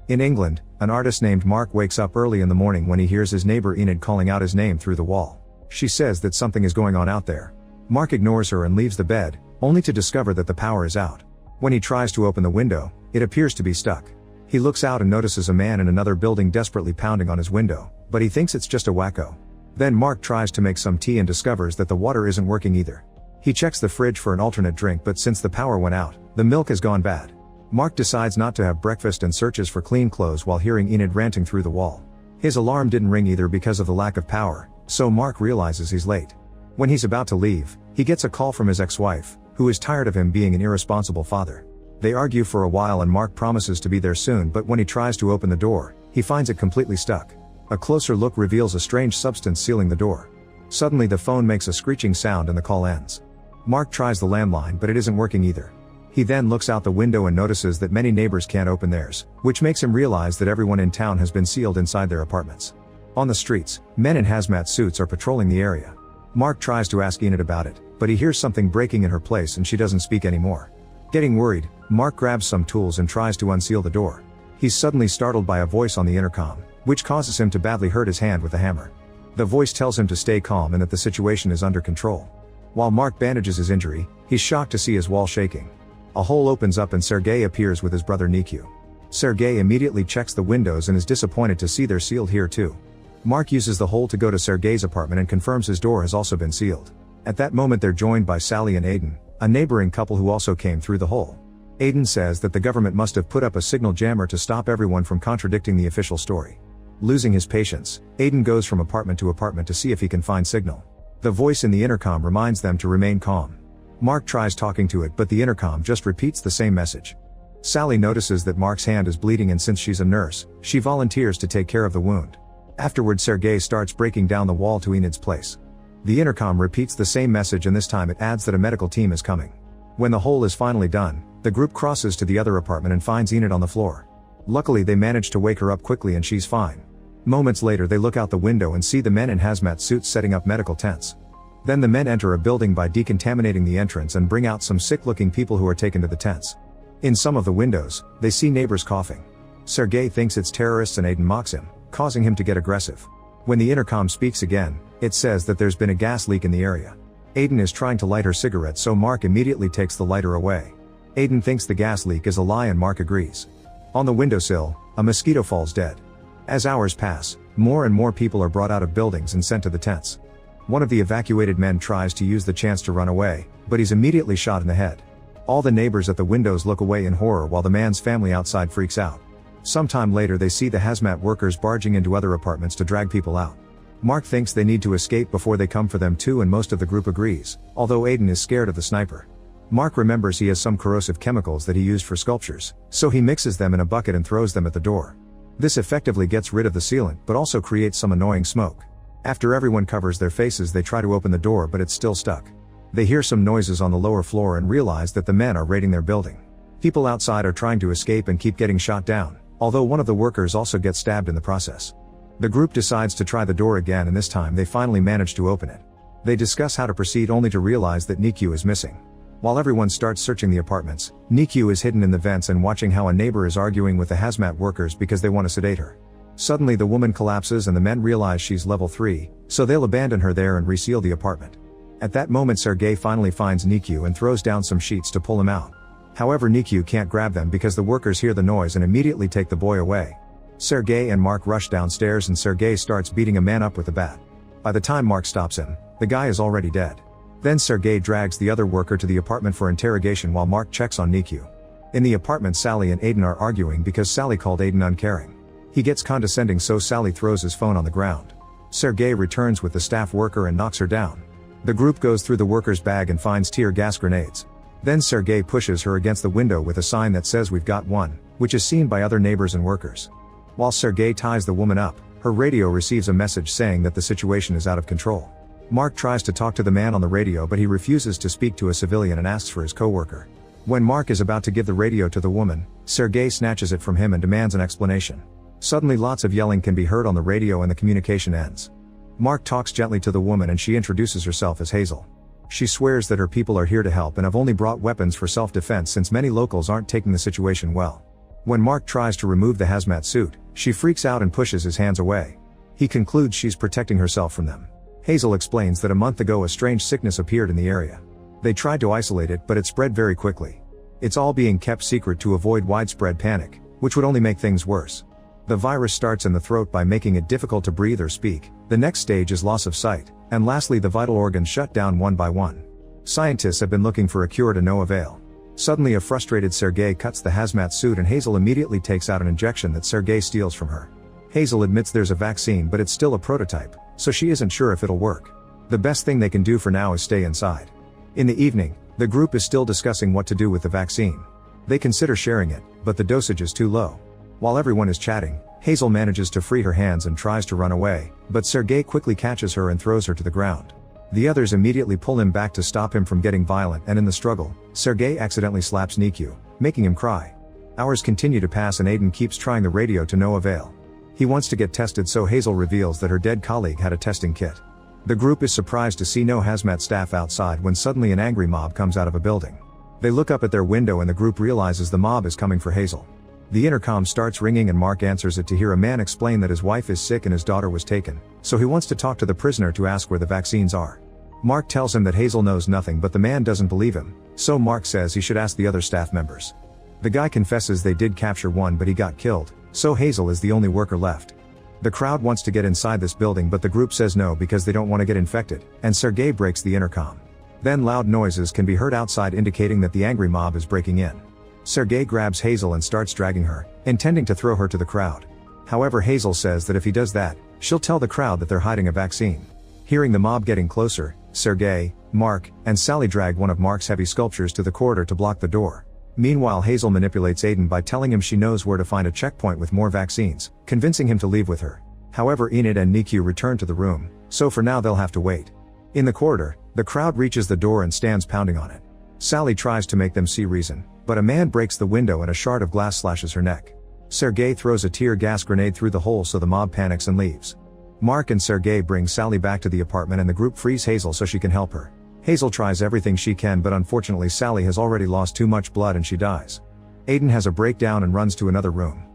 In England, an artist named Mark wakes up early in the morning when he hears his neighbor Enid calling out his name through the wall. She says that something is going on out there. Mark ignores her and leaves the bed, only to discover that the power is out. When he tries to open the window, it appears to be stuck. He looks out and notices a man in another building desperately pounding on his window, but he thinks it's just a wacko. Then Mark tries to make some tea and discovers that the water isn't working either. He checks the fridge for an alternate drink, but since the power went out, the milk has gone bad. Mark decides not to have breakfast and searches for clean clothes while hearing Enid ranting through the wall. His alarm didn't ring either because of the lack of power, so Mark realizes he's late. When he's about to leave, he gets a call from his ex-wife, who is tired of him being an irresponsible father. They argue for a while and Mark promises to be there soon, but when he tries to open the door, he finds it completely stuck. A closer look reveals a strange substance sealing the door. Suddenly the phone makes a screeching sound and the call ends. Mark tries the landline, but it isn't working either. He then looks out the window and notices that many neighbors can't open theirs, which makes him realize that everyone in town has been sealed inside their apartments. On the streets, men in hazmat suits are patrolling the area. Mark tries to ask Enid about it, but he hears something breaking in her place and she doesn't speak anymore. Getting worried, Mark grabs some tools and tries to unseal the door. He's suddenly startled by a voice on the intercom, which causes him to badly hurt his hand with a hammer. The voice tells him to stay calm and that the situation is under control. While Mark bandages his injury, he's shocked to see his wall shaking. A hole opens up and Sergei appears with his brother Nikyu. Sergei immediately checks the windows and is disappointed to see they're sealed here too. Mark uses the hole to go to Sergei's apartment and confirms his door has also been sealed. At that moment they're joined by Sally and Aiden, a neighboring couple who also came through the hole. Aiden says that the government must have put up a signal jammer to stop everyone from contradicting the official story. Losing his patience, Aiden goes from apartment to apartment to see if he can find signal. The voice in the intercom reminds them to remain calm. Mark tries talking to it, but the intercom just repeats the same message. Sally notices that Mark's hand is bleeding and since she's a nurse, she volunteers to take care of the wound. Afterward Sergei starts breaking down the wall to Enid's place. The intercom repeats the same message and this time it adds that a medical team is coming. When the hole is finally done, the group crosses to the other apartment and finds Enid on the floor. Luckily they manage to wake her up quickly and she's fine. Moments later they look out the window and see the men in hazmat suits setting up medical tents. Then the men enter a building by decontaminating the entrance and bring out some sick-looking people who are taken to the tents. In some of the windows, they see neighbors coughing. Sergei thinks it's terrorists and Aiden mocks him, causing him to get aggressive. When the intercom speaks again, it says that there's been a gas leak in the area. Aiden is trying to light her cigarette, so Mark immediately takes the lighter away. Aiden thinks the gas leak is a lie and Mark agrees. On the windowsill, a mosquito falls dead. As hours pass, more and more people are brought out of buildings and sent to the tents. One of the evacuated men tries to use the chance to run away, but he's immediately shot in the head. All the neighbors at the windows look away in horror while the man's family outside freaks out. Sometime later they see the hazmat workers barging into other apartments to drag people out. Mark thinks they need to escape before they come for them too and most of the group agrees, although Aiden is scared of the sniper. Mark remembers he has some corrosive chemicals that he used for sculptures, so he mixes them in a bucket and throws them at the door. This effectively gets rid of the sealant but also creates some annoying smoke. After everyone covers their faces they try to open the door but it's still stuck. They hear some noises on the lower floor and realize that the men are raiding their building. People outside are trying to escape and keep getting shot down, although one of the workers also gets stabbed in the process. The group decides to try the door again and this time they finally manage to open it. They discuss how to proceed only to realize that Nikyu is missing. While everyone starts searching the apartments, Nikyu is hidden in the vents and watching how a neighbor is arguing with the hazmat workers because they want to sedate her. Suddenly the woman collapses and the men realize she's level 3, so they'll abandon her there and reseal the apartment. At that moment Sergei finally finds Nikyu and throws down some sheets to pull him out. However, Nikyu can't grab them because the workers hear the noise and immediately take the boy away. Sergei and Mark rush downstairs and Sergei starts beating a man up with a bat. By the time Mark stops him, the guy is already dead. Then Sergei drags the other worker to the apartment for interrogation while Mark checks on Nikyu. In the apartment Sally and Aiden are arguing because Sally called Aiden uncaring. He gets condescending so Sally throws his phone on the ground. Sergei returns with the staff worker and knocks her down. The group goes through the worker's bag and finds tear gas grenades. Then Sergei pushes her against the window with a sign that says "We've got one," which is seen by other neighbors and workers. While Sergei ties the woman up, her radio receives a message saying that the situation is out of control. Mark tries to talk to the man on the radio but he refuses to speak to a civilian and asks for his co-worker. When Mark is about to give the radio to the woman, Sergei snatches it from him and demands an explanation. Suddenly lots of yelling can be heard on the radio and the communication ends. Mark talks gently to the woman and she introduces herself as Hazel. She swears that her people are here to help and have only brought weapons for self-defense since many locals aren't taking the situation well. When Mark tries to remove the hazmat suit, she freaks out and pushes his hands away. He concludes she's protecting herself from them. Hazel explains that a month ago a strange sickness appeared in the area. They tried to isolate it, but it spread very quickly. It's all being kept secret to avoid widespread panic, which would only make things worse. The virus starts in the throat by making it difficult to breathe or speak. The next stage is loss of sight, and lastly the vital organs shut down one by one. Scientists have been looking for a cure to no avail. Suddenly a frustrated Sergei cuts the hazmat suit and Hazel immediately takes out an injection that Sergei steals from her. Hazel admits there's a vaccine, but it's still a prototype, so she isn't sure if it'll work. The best thing they can do for now is stay inside. In the evening, the group is still discussing what to do with the vaccine. They consider sharing it, but the dosage is too low. While everyone is chatting, Hazel manages to free her hands and tries to run away, but Sergei quickly catches her and throws her to the ground. The others immediately pull him back to stop him from getting violent, and in the struggle, Sergei accidentally slaps Nikyu, making him cry. Hours continue to pass and Aiden keeps trying the radio to no avail. He wants to get tested, so Hazel reveals that her dead colleague had a testing kit. The group is surprised to see no hazmat staff outside when suddenly an angry mob comes out of a building. They look up at their window and the group realizes the mob is coming for Hazel. The intercom starts ringing and Mark answers it to hear a man explain that his wife is sick and his daughter was taken, so he wants to talk to the prisoner to ask where the vaccines are. Mark tells him that Hazel knows nothing, but the man doesn't believe him, so Mark says he should ask the other staff members. The guy confesses they did capture one, but he got killed, so Hazel is the only worker left. The crowd wants to get inside this building, but the group says no because they don't want to get infected, and Sergei breaks the intercom. Then loud noises can be heard outside indicating that the angry mob is breaking in. Sergei grabs Hazel and starts dragging her, intending to throw her to the crowd. However, Hazel says that if he does that, she'll tell the crowd that they're hiding a vaccine. Hearing the mob getting closer, Sergei, Mark, and Sally drag one of Mark's heavy sculptures to the corridor to block the door. Meanwhile, Hazel manipulates Aiden by telling him she knows where to find a checkpoint with more vaccines, convincing him to leave with her. However, Enid and Nikyu return to the room, so for now they'll have to wait. In the corridor, the crowd reaches the door and stands pounding on it. Sally tries to make them see reason, but a man breaks the window and a shard of glass slashes her neck. Sergei throws a tear gas grenade through the hole, so the mob panics and leaves. Mark and Sergei bring Sally back to the apartment and the group frees Hazel so she can help her. Hazel tries everything she can, but unfortunately Sally has already lost too much blood and she dies. Aiden has a breakdown and runs to another room.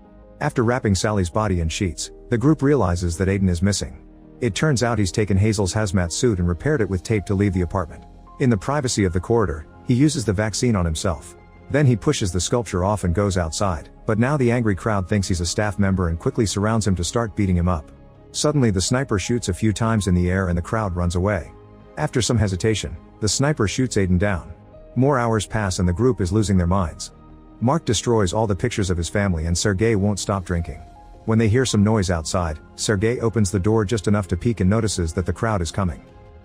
After wrapping Sally's body in sheets, the group realizes that Aiden is missing. It turns out he's taken Hazel's hazmat suit and repaired it with tape to leave the apartment. In the privacy of the corridor, he uses the vaccine on himself. Then he pushes the sculpture off and goes outside, but now the angry crowd thinks he's a staff member and quickly surrounds him to start beating him up. Suddenly the sniper shoots a few times in the air and the crowd runs away. After some hesitation, the sniper shoots Aiden down. More hours pass and the group is losing their minds. Mark destroys all the pictures of his family and Sergei won't stop drinking. When they hear some noise outside, Sergei opens the door just enough to peek and notices that the crowd is coming.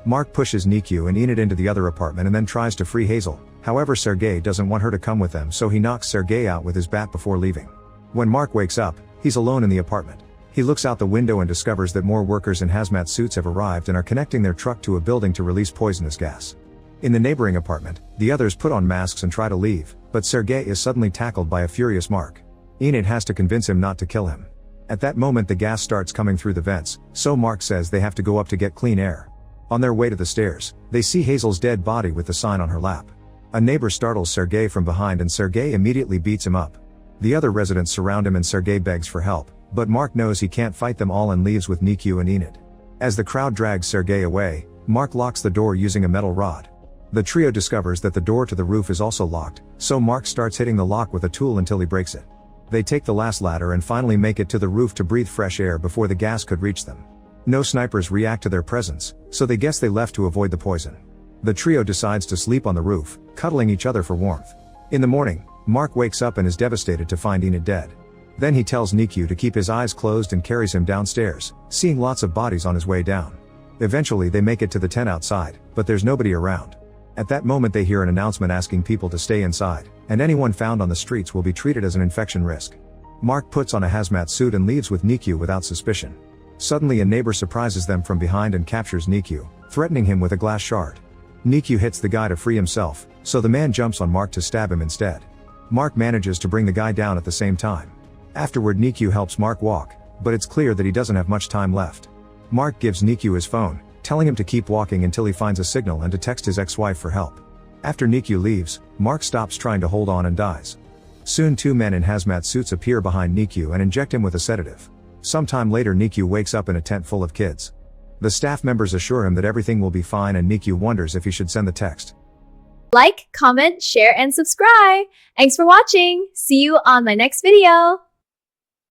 Mark pushes Nikyu and Enid into the other apartment and then tries to free Hazel. However, Sergei doesn't want her to come with them, so he knocks Sergei out with his bat before leaving. When Mark wakes up, he's alone in the apartment. He looks out the window and discovers that more workers in hazmat suits have arrived and are connecting their truck to a building to release poisonous gas. In the neighboring apartment, the others put on masks and try to leave, but Sergei is suddenly tackled by a furious Mark. Enid has to convince him not to kill him. At that moment the gas starts coming through the vents, so Mark says they have to go up to get clean air. On their way to the stairs, they see Hazel's dead body with the sign on her lap. A neighbor startles Sergei from behind and Sergei immediately beats him up. The other residents surround him and Sergei begs for help, but Mark knows he can't fight them all and leaves with Nikyu and Enid. As the crowd drags Sergei away, Mark locks the door using a metal rod. The trio discovers that the door to the roof is also locked, so Mark starts hitting the lock with a tool until he breaks it. They take the last ladder and finally make it to the roof to breathe fresh air before the gas could reach them. No snipers react to their presence, so they guess they left to avoid the poison. The trio decides to sleep on the roof, cuddling each other for warmth. In the morning, Mark wakes up and is devastated to find Enid dead. Then he tells Nikyu to keep his eyes closed and carries him downstairs, seeing lots of bodies on his way down. Eventually they make it to the tent outside, but there's nobody around. At that moment they hear an announcement asking people to stay inside, and anyone found on the streets will be treated as an infection risk. Mark puts on a hazmat suit and leaves with Nikyu without suspicion. Suddenly a neighbor surprises them from behind and captures Nikyu, threatening him with a glass shard. Nikyu hits the guy to free himself, so the man jumps on Mark to stab him instead. Mark manages to bring the guy down at the same time. Afterward Nikyu helps Mark walk, but it's clear that he doesn't have much time left. Mark gives Nikyu his phone, telling him to keep walking until he finds a signal and to text his ex-wife for help. After Nikyu leaves, Mark stops trying to hold on and dies. Soon 2 men in hazmat suits appear behind Nikyu and inject him with a sedative. Sometime later Nikyu wakes up in a tent full of kids. The staff members assure him that everything will be fine and Nikyu wonders if he should send the text. Like, comment, share, and subscribe. Thanks for watching. See you on my next video.